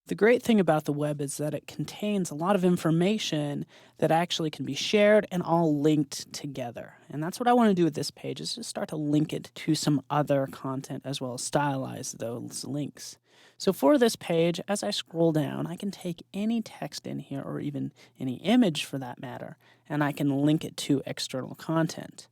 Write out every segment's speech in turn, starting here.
The great thing about the web is that it contains a lot of information that actually can be shared and all linked together. And that's what I want to do with this page is just start to link it to some other content as well as stylize those links. So for this page, as I scroll down, I can take any text in here or even any image for that matter, and I can link it to external content.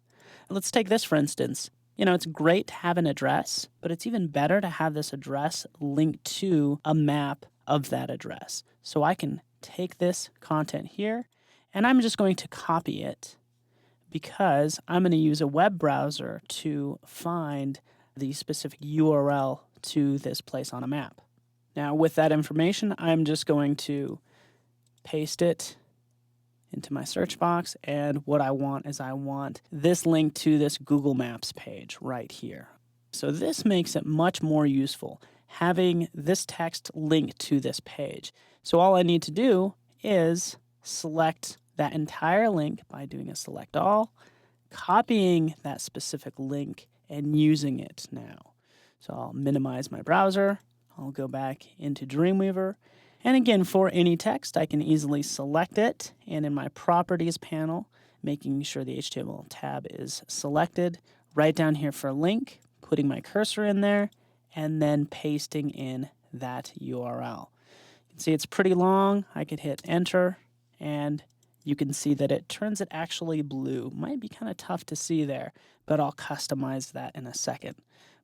Let's take this for instance. It's great to have an address, but it's even better to have this address linked to a map of that address. So I can take this content here and I'm just going to copy it because I'm going to use a web browser to find the specific URL to this place on a map. Now, with that information, I'm just going to paste it into my search box, and what I want is I want this link to this Google Maps page right here. So this makes it much more useful, having this text linked to this page. So all I need to do is select that entire link by doing a select all, copying that specific link, and using it now. So I'll minimize my browser, I'll go back into Dreamweaver, and again, for any text, I can easily select it, and in my Properties panel, making sure the HTML tab is selected, right down here for link, putting my cursor in there, and then pasting in that URL. You can see it's pretty long. I could hit enter, and you can see that it turns it actually blue. Might be kind of tough to see there, but I'll customize that in a second.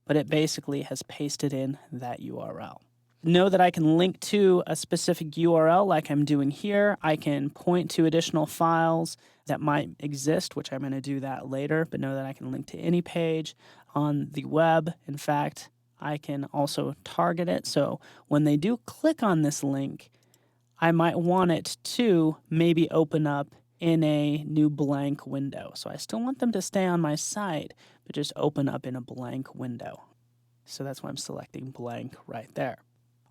But it basically has pasted in that URL. Know that I can link to a specific URL like I'm doing here. I can point to additional files that might exist, which I'm going to do that later, but know that I can link to any page on the web. In fact, I can also target it. So when they do click on this link, I might want it to maybe open up in a new blank window. So I still want them to stay on my site, but just open up in a blank window. So that's why I'm selecting blank right there.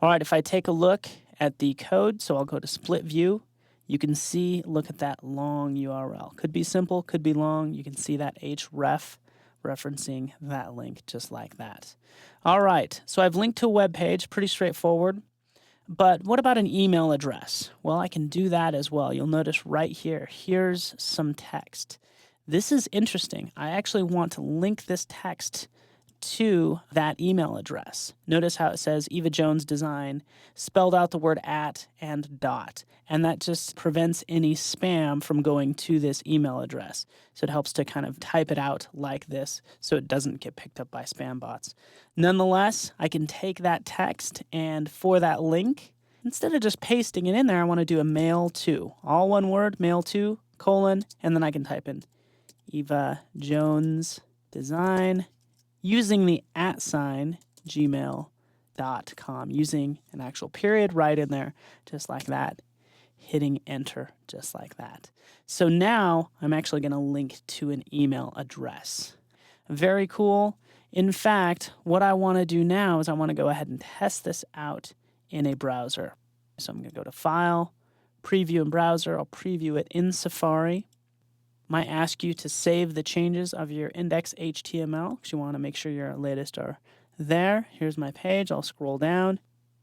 All right, if I take a look at the code, so I'll go to split view, you can see, look at that long URL. Could be simple, could be long. You can see that href referencing that link just like that. All right, so I've linked to a web page, pretty straightforward. But what about an email address? Well, I can do that as well. You'll notice right here, here's some text. This is interesting. I actually want to link this text to that email address. Notice how it says Eva Jones Design, spelled out the word at and dot. And that just prevents any spam from going to this email address. So it helps to kind of type it out like this so it doesn't get picked up by spam bots. Nonetheless, I can take that text and for that link, instead of just pasting it in there, I want to do a mail to. All one word, mail to, colon, and then I can type in Eva Jones Design using the @ gmail.com, using an actual period right in there, just like that, hitting enter just like that. So now I'm actually going to link to an email address. Very cool. In fact, what I want to do now is I want to go ahead and test this out in a browser. So I'm going to go to File, Preview in Browser. I'll preview it in Safari. Might ask you to save the changes of your index.html because you want to make sure your latest are there. Here's my page. I'll scroll down.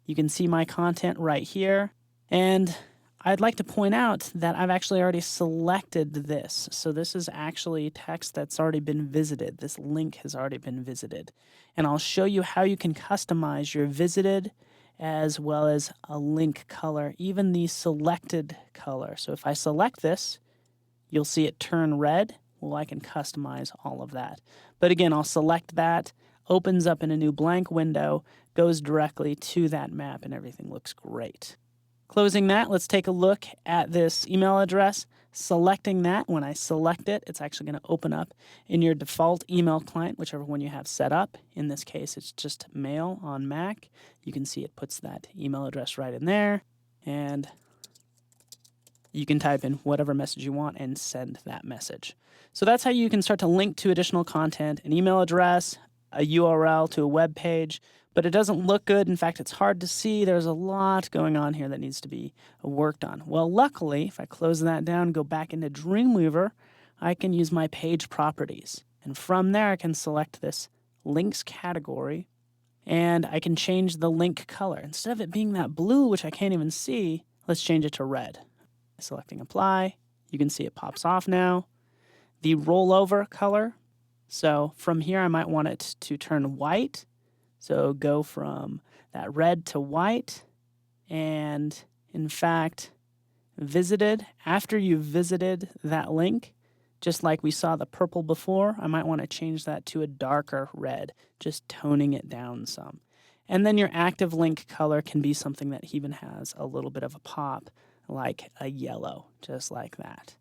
You can see my content right here. And I'd like to point out that I've actually already selected this. So this is actually text that's already been visited. This link has already been visited. And I'll show you how you can customize your visited as well as a link color, even the selected color. So if I select this, you'll see it turn red. Well, I can customize all of that. But again, I'll select that, opens up in a new blank window, goes directly to that map, and everything looks great. Closing that, let's take a look at this email address. Selecting that, when I select it, it's actually going to open up in your default email client, whichever one you have set up. In this case, it's just Mail on Mac. You can see it puts that email address right in there, and you can type in whatever message you want and send that message. So that's how you can start to link to additional content, an email address, a URL to a web page, but it doesn't look good. In fact, it's hard to see. There's a lot going on here that needs to be worked on. Well, luckily, if I close that down, go back into Dreamweaver, I can use my page properties. And from there, I can select this links category, And I can change the link color. Instead of it being that blue, which I can't even see, let's change it to red. Selecting apply, you can see it pops off now. The rollover color, so from here I might want it to turn white. So go from that red to white. And in fact, visited, after you've visited that link, just like we saw the purple before, I might want to change that to a darker red, just toning it down some. And then your active link color can be something that even has a little bit of a pop, like a yellow, just like that.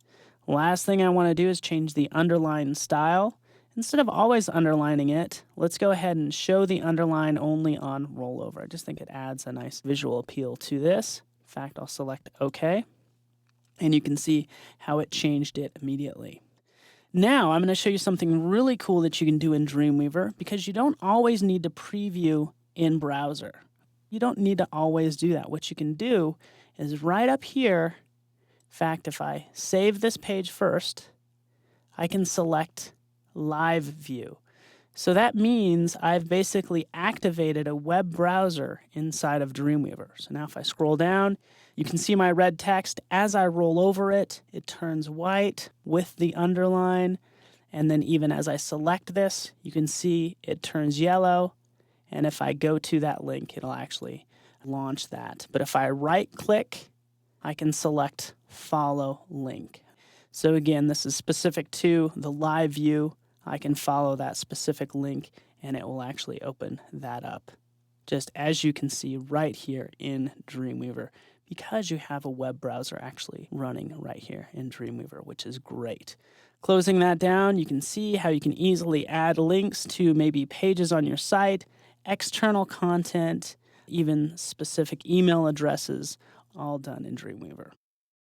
Last thing I want to do is change the underline style. Instead of always underlining it, let's go ahead and show the underline only on rollover. I just think it adds a nice visual appeal to this. In fact, I'll select OK. And you can see how it changed it immediately. Now I'm going to show you something really cool that you can do in Dreamweaver, because you don't always need to preview in browser. You don't need to always do that. What you can do is right up here, in fact, if I save this page first, I can select live view. So that means I've basically activated a web browser inside of Dreamweaver. So now if I scroll down, you can see my red text. As I roll over it, it turns white with the underline. And then even as I select this, you can see it turns yellow. And if I go to that link, it'll actually launch that. But if I right click, I can select follow link. So again, this is specific to the live view. I can follow that specific link and it will actually open that up, just as you can see right here in Dreamweaver, because you have a web browser actually running right here in Dreamweaver, which is great. Closing that down, you can see how you can easily add links to maybe pages on your site, external content, even specific email addresses, all done in Dreamweaver.